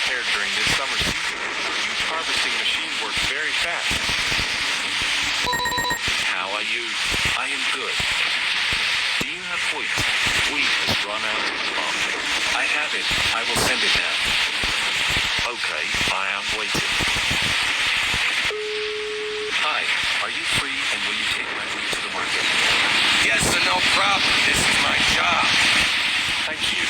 prepared during this summer season. Use harvesting machine works very fast. How are you? I am good. Do you have wheat? Wheat has run out of farm. I have it. I will send it now. Okay, I am waiting. Hi, are you free and will you take my wheat to the market? Yes, sir, no problem. This is my job. Thank you.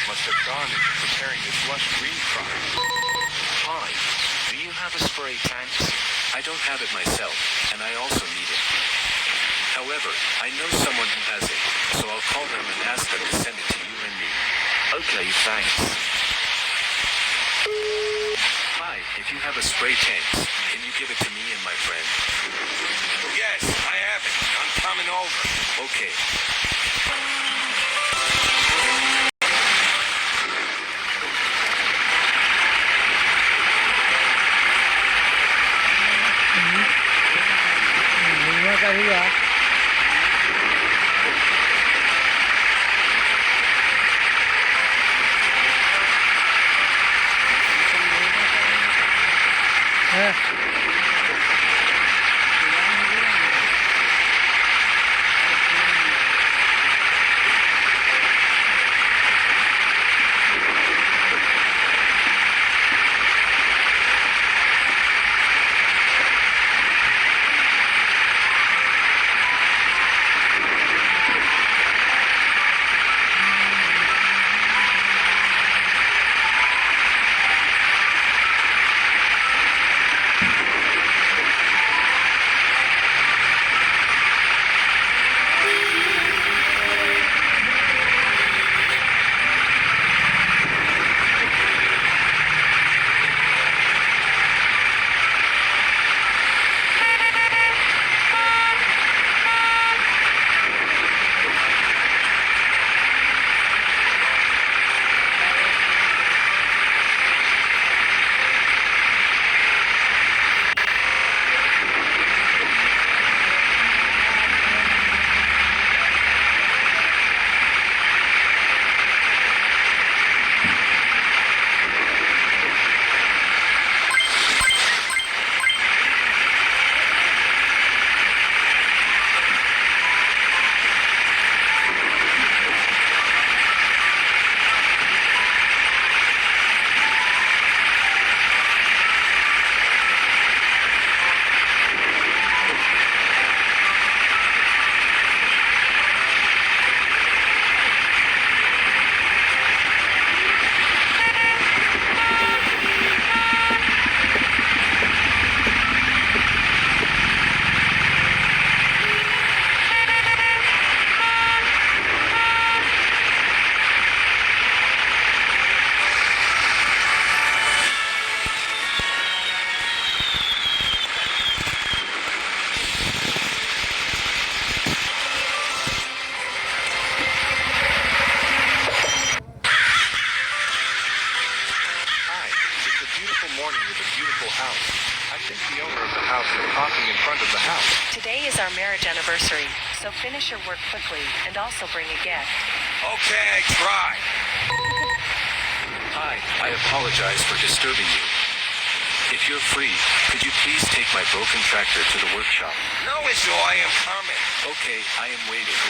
Must have gone into preparing this lush green crop. Hi, do you have a spray tank? I don't have it myself, and I also need it. However, I know someone who has it, so I'll call them and ask them to send it to you and me. Okay, thanks. Hi, if you have a spray tank, can you give it to me and my friend? Yes, I have it. I'm coming over. Okay. arriba. in front of the house. Today is our marriage anniversary, so finish your work quickly and also bring a gift. Okay, I tried. Hi, I apologize for disturbing you. If you're free, could you please take my broken tractor to the workshop? No issue, I am coming. Okay, I am waiting.